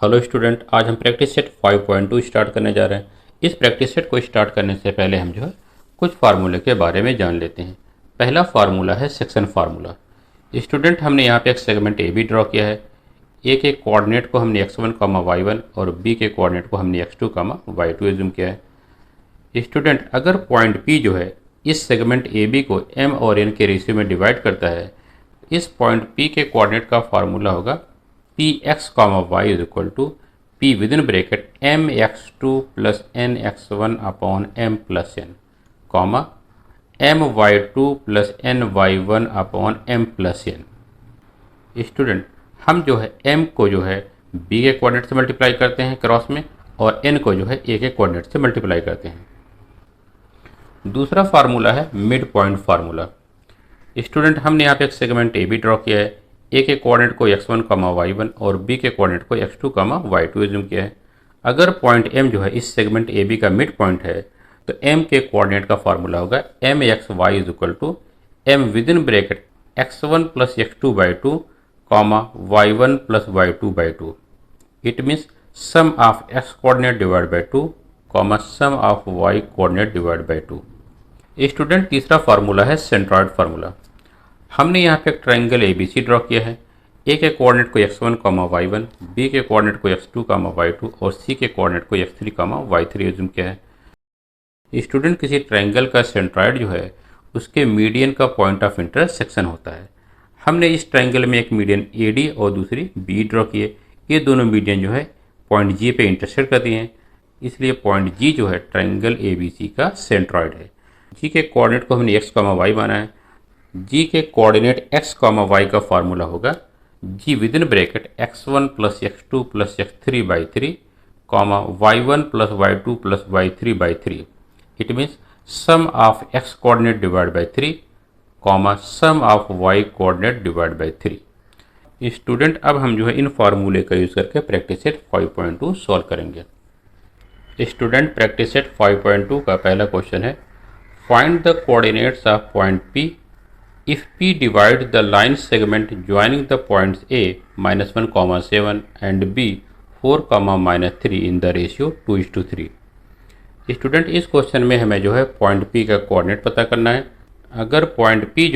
Hello student, आज हम practice set 5.2 start करने जा रहे हैं। इस प्रैक्टिस सेट को स्टार्ट करने से पहले हम कुछ फार्मूले के बारे में जान लेते हैं। पहला फार्मूला है सेक्शन फार्मूला। स्टूडेंट, हमने यहाँ पे एक सेगमेंट ए बी ड्रॉ किया है। ए के कोऑर्डिनेट को हमने x1, y1 और बी के कोऑर्डिनेट को हमने x2, y2 एज्यूम किया है। स्टूडेंट, अगर पॉइंट P जो है इस सेगमेंट ए बी को m और n के रेशियो में डिवाइड करता है, इस पॉइंट P के कोऑर्डिनेट का फार्मूला होगा P X comma Y is equal to P within bracket M X two plus N X one upon M plus N, comma M Y two plus N Y one upon M plus N. Student, हम m को b के coordinate से multiply करते हैं cross में, और n को a के कोऑर्डिनेट से मल्टीप्लाई करते हैं। दूसरा फार्मूला है मिड पॉइंट फार्मूला। स्टूडेंट, हमने यहाँ पे एक सेगमेंट ए बी ड्रॉ किया है। ए के कोऑर्डिनेट को x1, y1 और बी के कोऑर्डिनेट को x2, y2 एज्यूम किया है। अगर पॉइंट m इस सेगमेंट ए बी का मिड पॉइंट है, तो m के कोऑर्डिनेट का फार्मूला होगा M X Y is equal to M within bracket x1 plus x2 by two, y1 plus y2 by two. It means sum of x coordinate divide by two, sum of y coordinate divide by two. Student, तीसरा formula है centroid formula. हमने यहाँ पे एक triangle A B C draw किया है। ए के coordinate को x1, y1, बी के कोऑर्डिनेट को x2, y2 और सी के कोऑर्डिनेट को x3, y3 एज्यूम किया है। स्टूडेंट, किसी ट्रायंगल का सेंट्रॉइड जो है उसके मीडियन का पॉइंट ऑफ इंटरसेक्शन होता है। हमने इस ट्रायंगल में एक मीडियन ए डी और दूसरी बी ड्रॉ किए। ये दोनों मीडियन पॉइंट जी पे इंटरसेक्ट करती हैं, इसलिए point G triangle A B C का सेंट्रॉइड है। जी के कोऑर्डिनेट को हमने x, y माना है। जी के कोऑर्डिनेट x, y का फार्मूला होगा G within bracket x1 plus x2 plus x3 by three, y1 plus y2 plus y3 by three. It means sum of x coordinate divide by three, sum of y coordinate divide by three. Student, अब हम इन फार्मूले का use करके practice set 5.2 solve करेंगे। Student, practice set 5.2 का पहला question है, find the coordinates of point P if P divides the line segment joining the points A -1, 7 and B 4, -3 in the ratio 2:3। Student, इस क्वेश्चन में हमें point P का coordinate पता करना है। अगर पॉइंट P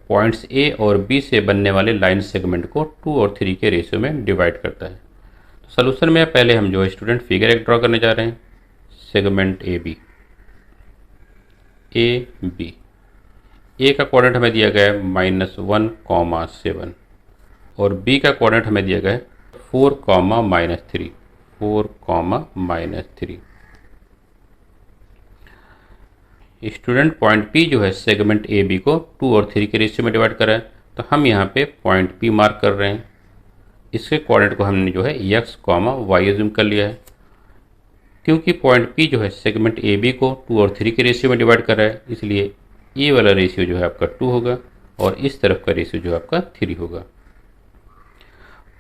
पॉइंट्स A और B से बनने वाले लाइन सेगमेंट को 2 और 3 के रेशियो में डिवाइड करता है, तो सोल्यूशन में पहले हम स्टूडेंट फिगर एक ड्रॉ करने जा रहे हैं। सेगमेंट ए बी ए का कोऑर्डिनेट हमें दिया गया है -1, 7 और बी का कोऑर्डिनेट हमें दिया गया है 4, -3, 4, -3। Student, point P segment A B को 2 और 3 के रेशियो में डिवाइड कर रहा है, तो हम यहाँ पे पॉइंट P मार्क कर रहे हैं। इसके कोऑर्डिनेट को हमने x, y एज्यूम कर लिया है। क्योंकि point P segment A B को 2 और 3 के रेशियो में डिवाइड कर रहा है, इसलिए ये वाला रेशियो आपका 2 होगा और इस तरफ का रेशियो आपका 3 होगा।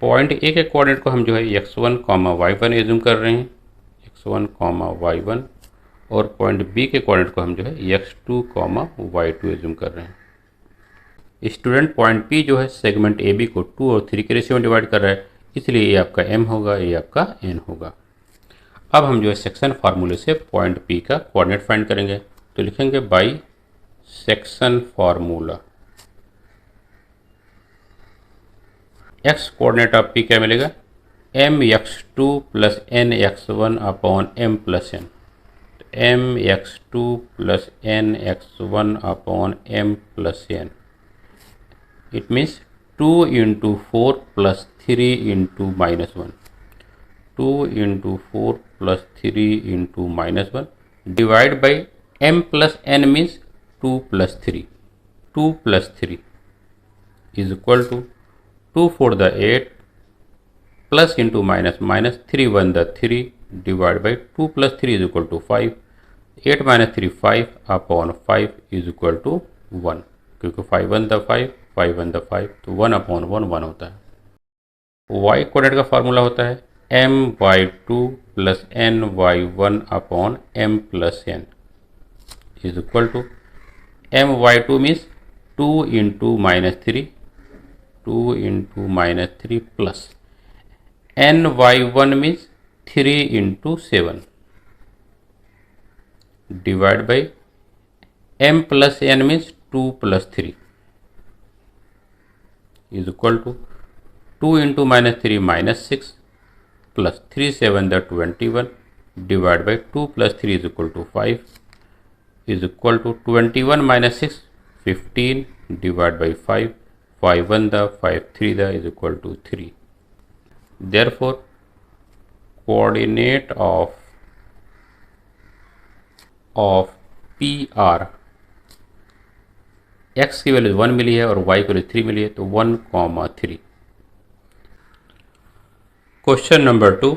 पॉइंट ए के कोऑर्डिनेट को हम x1, y1 एज्यूम कर रहे हैं, x1, y1, और पॉइंट बी के कोऑर्डिनेट को हम x2, y2 एज्यूम कर रहे हैं। Student, point P segment A B को 2 और 3 के रेशियो में डिवाइड कर रहा है, इसलिए ये आपका m होगा, ये आपका n होगा। अब हम सेक्शन फार्मूले से पॉइंट P का कोऑर्डिनेट फाइंड करेंगे, तो लिखेंगे by section formula. x coordinate of P क्या मिलेगा, M X two plus N X one upon M plus N, M X two plus N X one upon M plus N. It means 2 × 4 plus 3 × -1, 2 × 4 plus 3 × -1 divide by m plus n means 2 plus 3, 2 plus 3 is equal to 2 4 the 8 plus into minus, 3 1 the 3 divided by 2 plus 3 is equal to 5, 8 minus 3 5 upon 5 is equal to 1, क्योंकि 5 1 the 5, 5 1 the 5, तो 1 upon 1 1 होता है। y coordinate का formula होता है my2 plus ny1 upon m plus n is equal to my2 means 2 × -3, 2 × -3 plus ny1 means 3 into 7 divide by m plus n means 2 plus 3 is equal to 2 into minus 3 minus 6 plus 3 7 द 21 divide by 2 plus 3 is equal to 5 is equal to 21 minus 6 15 divide by 5 5 1 द 5 3 द is equal to 3 therefore coordinate of PR x की वैल्यू 1 मिली है और y की value 3 मिली है तो 1,3। Question number 2,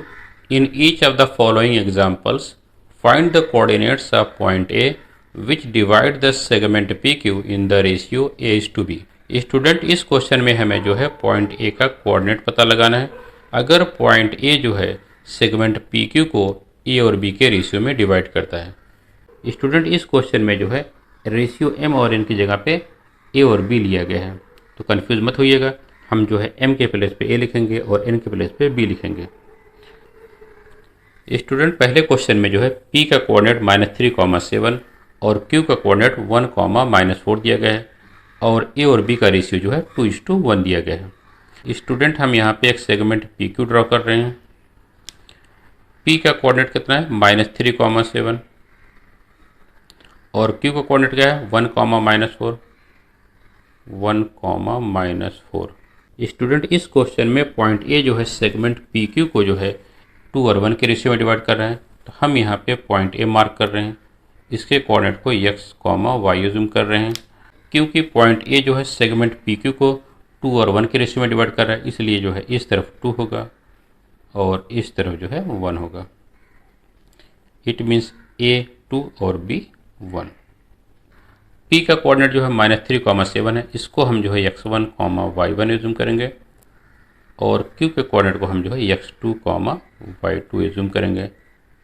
in each of the following examples find the coordinates of point A which divide the segment PQ in the ratio a:b। Student इस question में हमें जो है पॉइंट ए का कोऑर्डिनेट पता लगाना है। अगर पॉइंट ए जो है सेगमेंट PQ को ए और बी के रेशियो में डिवाइड करता है। स्टूडेंट इस क्वेश्चन में जो है रेशियो m और n की जगह पे a और b लिया गया है, तो कंफ्यूज मत होइएगा। हम जो है m के प्लेस पे a लिखेंगे और n के प्लेस पे b लिखेंगे। स्टूडेंट पहले क्वेश्चन में जो है p का कोऑर्डिनेट -3,7 और q का कोऑर्डिनेट 1,-4 दिया गया है और a और b का रेशियो जो है 2:1 दिया गया है। स्टूडेंट हम यहाँ पे एक सेगमेंट PQ ड्रॉ कर रहे हैं। p का कोऑर्डिनेट कितना है -3,7 और q का कोऑर्डिनेट क्या है 1,-4 1,-4। स्टूडेंट इस क्वेश्चन में पॉइंट ए जो है सेगमेंट PQ को जो है 2 और 1 के रेशियो में डिवाइड कर रहे हैं, तो हम यहाँ पे पॉइंट ए मार्क कर रहे हैं। इसके कोऑर्डिनेट को x, y यूज़ कर रहे हैं। क्योंकि पॉइंट ए जो है सेगमेंट PQ को 2 और 1 के रेशियो में डिवाइड कर रहा है, इसलिए जो है इस तरफ 2 होगा और इस तरफ जो है 1 होगा। इट मीन्स A 2 और B 1। P का कोऑर्डिनेट जो है -3,7 है, इसको हम जो है x1, y1 एज्यूम करेंगे और Q के कोऑर्डिनेट को हम जो है x2, y2 एज्यूम करेंगे।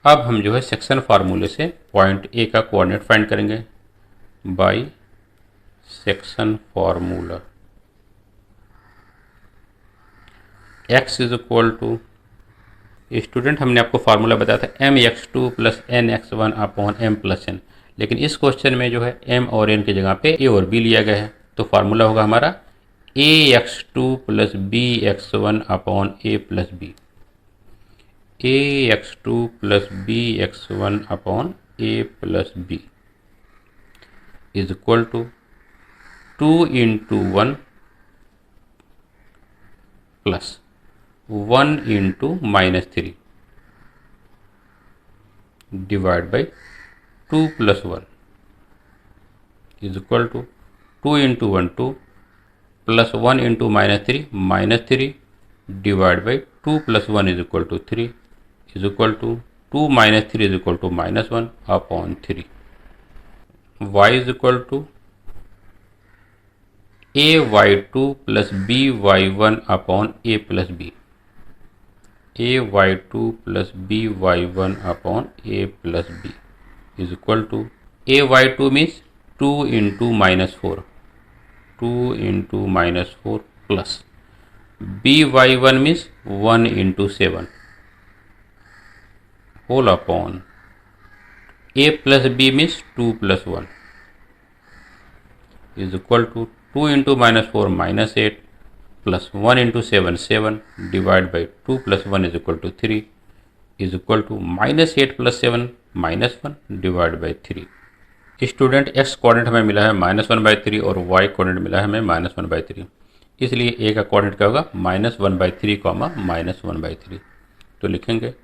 अब हम जो है सेक्शन फार्मूले से पॉइंट ए का कोऑर्डिनेट फाइंड करेंगे by section formula. x is equal to, student हमने आपको फार्मूला बताया था mx2 plus nx1 upon m plus n, लेकिन इस क्वेश्चन में जो है m और n की जगह पे a और b लिया गया है, तो फार्मूला होगा हमारा ax2 plus bx1 upon a plus b। ax2 plus bx1 upon a plus b is equal to 2 into 1 plus 1 into -3 divide by 2 plus 1 is equal to 2 into 1 2 plus 1 into -3 divide by 2 plus 1 is equal to 3 is equal to 2 - 3 is equal to -1 upon 3। y is equal to ay2 plus by1 upon a plus b। ay2 plus by1 upon a plus b is equal to ay2 means 2 into -4 plus by1 means 1 into 7 whole upon a plus b means 2 plus 1 is equal to 2 into -4 -8 plus 1 into 7 7 divide by 2 plus 1 is equal to 3 is equal to -8 plus 7 -1 divide by 3। Student x coordinate हमें मिला है -1/3 और y coordinate मिला है हमें -1/3, इसलिए a का coordinate क्या होगा -1/3, -1/3। तो लिखेंगे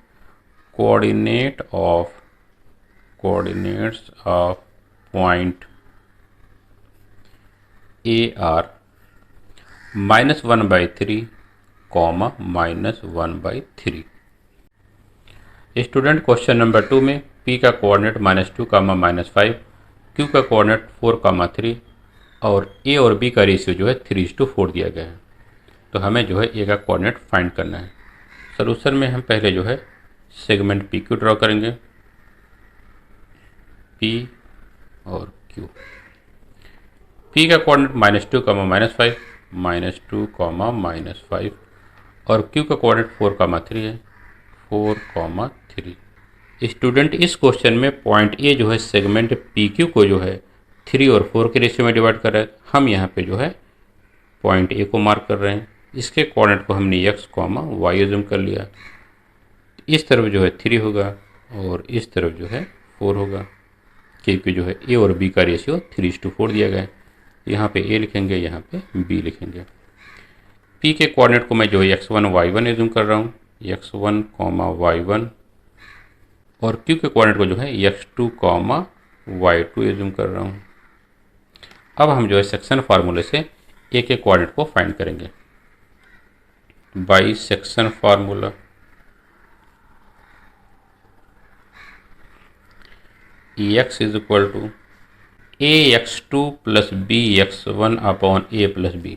coordinates of point A R -1/3, -1/3। Student question number 2 में p का कोऑर्डिनेट -2, -5, q का कोऑर्डिनेट 4, 3 और a और b का रेशियो जो है 3:4 दिया गया है, तो हमें जो है a का कोऑर्डिनेट फाइंड करना है। सॉल्यूशन में हम पहले जो है सेगमेंट PQ ड्रॉ करेंगे, p और q। p का कोऑर्डिनेट -2, -5, -2, -5 और Q का कोऑर्डिनेट 4,3 है, 4,3। स्टूडेंट इस क्वेश्चन में पॉइंट ए जो है सेगमेंट PQ को जो है 3 और 4 के रेशियो में डिवाइड कर रहा है। हम यहाँ पे जो है पॉइंट ए को मार्क कर रहे हैं। इसके कोऑर्डिनेट को हमने x, y एज्यूम कर लिया। इस तरफ जो है 3 होगा और इस तरफ जो है 4 होगा, क्योंकि जो है ए और बी का रेशियो 3:4 दिया गया है। यहाँ पे ए लिखेंगे, यहाँ पे बी लिखेंगे। पी के कोऑर्डिनेट को मैं जो है x1, y1 एज्यूम कर रहा हूँ, x1, y1, और क्यू के कोऑर्डिनेट को जो है x2, y2 एज्यूम कर रहा हूँ। अब हम जो है सेक्शन फार्मूले से ए के कोऑर्डिनेट को फाइंड करेंगे। By section formula x is equal to ax2 plus bx1 upon a plus b,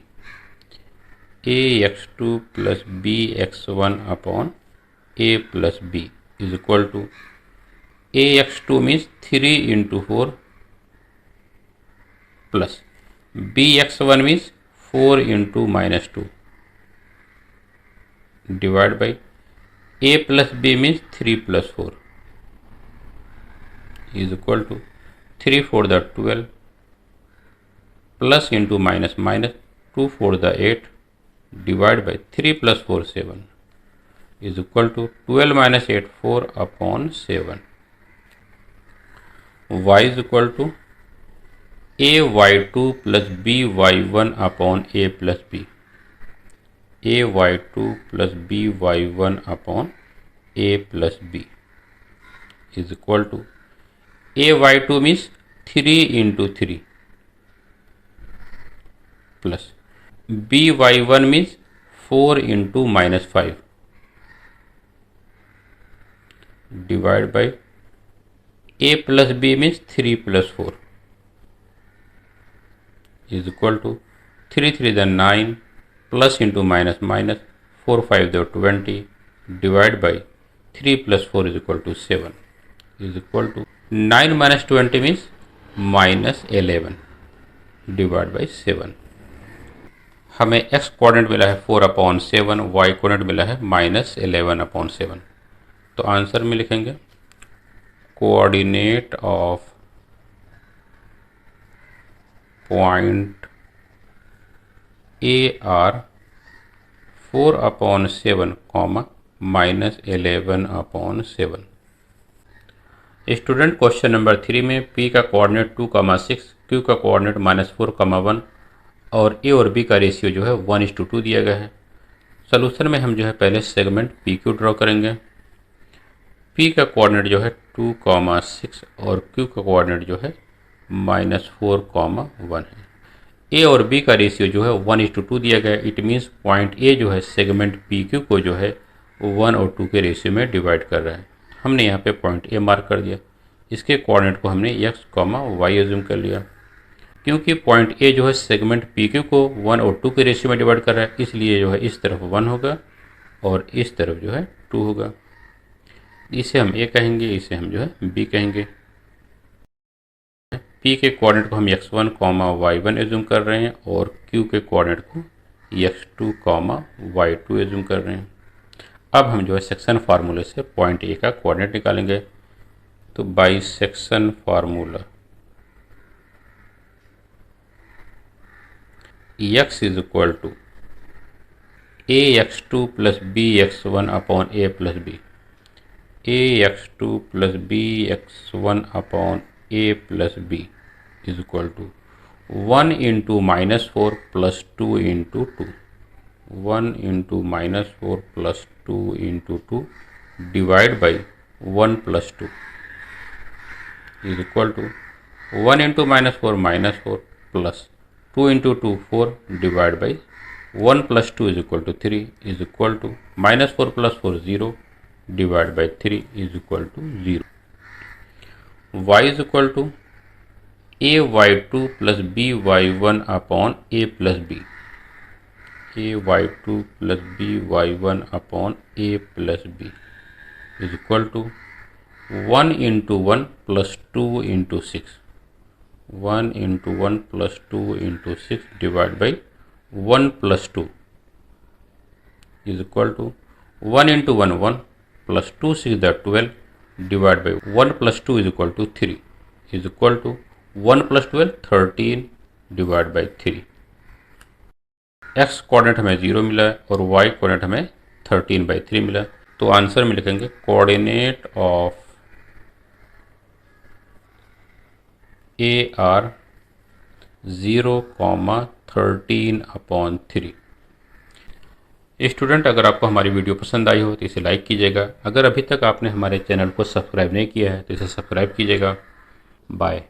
ax2 plus bx1 upon a plus b is equal to ax2 means 3 into 4 plus bx1 means 4 into -2 divide by a plus b means 3 plus 4 is equal to 3 4 the 12 plus into minus minus 2 4 the 8 divide by 3 plus 4 7 is equal to 12 minus 8 4 upon 7। y is equal to ay2 plus by1 upon a plus b, ay2 plus by1 upon a plus b is equal to ay2 means 3 into 3 plus by1 means 4 into -5 divide by a plus b means 3 plus 4 is equal to 3 3 the 9 plus into minus minus 4 5 the 20 divide by 3 plus 4 is equal to 7 is equal to 9 minus 20 means -11 divide by 7। हमें x coordinate मिला है 4/7, y coordinate मिला है -11/7। तो answer में लिखेंगे coordinate of point A R 4/7, -11/7। Student question number 3 में p का कोऑर्डिनेट 2,6, q का कोऑर्डिनेट -4,1 और a और b का रेशियो जो है 1:2 दिया गया है। सॉल्यूशन में हम जो है पहले सेगमेंट PQ ड्रॉ करेंगे। p का कोऑर्डिनेट जो है 2,6 और q का कोऑर्डिनेट जो है -4,1 है। a और b का रेशियो जो है 1:2 दिया गया है। इट मीन्स पॉइंट a जो है सेगमेंट PQ को जो है 1 और 2 के रेशियो में डिवाइड कर रहा है। हमने यहाँ पे पॉइंट a मार्क कर दिया। इसके कोऑर्डिनेट को हमने x, y एज्यूम कर लिया। क्योंकि पॉइंट a जो है सेगमेंट PQ को 1 और 2 के रेशियो में डिवाइड कर रहा है, इसलिए जो है इस तरफ 1 होगा और इस तरफ जो है 2 होगा। इसे हम a कहेंगे, इसे हम जो है b कहेंगे। p के कोऑर्डिनेट को हम x1, y1 एज्यूम कर रहे हैं और q के कोऑर्डिनेट को x2, y2 एज्यूम कर रहे हैं। अब हम जो है सेक्शन फार्मूले से पॉइंट ए का कोऑर्डिनेट निकालेंगे। तो by section formula x is equal to ax2 plus bx1 upon a plus b, ax2 plus bx1 upon a plus b is equal to 1 into -4 plus 2 into 2, 1 into -4 plus 2 into 2 divide by 1 plus 2 is equal to 1 into -4 plus 2 into 2 4 divide by 1 plus 2 is equal to 3 is equal to -4 plus 4 0 divide by 3 is equal to 0। y is equal to ay2 plus by1 upon a plus b, ay2 plus by1 upon a plus b is equal to 1 into 1 plus 2 into 6, 1 into 1 plus 2 into 6 divide by 1 plus 2 is equal to 1 into 1 1 plus 2 6 that 12 divide by 1 plus 2 is equal to 3 is equal to 1 plus 12 13 divide by 3। X coordinate हमें 0 मिला है और Y coordinate हमें 13/3 मिला है। तो answer में लिखेंगे coordinate of A R 0,13/3। Student, अगर आपको हमारी वीडियो पसंद आई हो तो इसे लाइक कीजिएगा। अगर अभी तक आपने हमारे चैनल को सब्सक्राइब नहीं किया है तो इसे सब्सक्राइब कीजिएगा। बाय।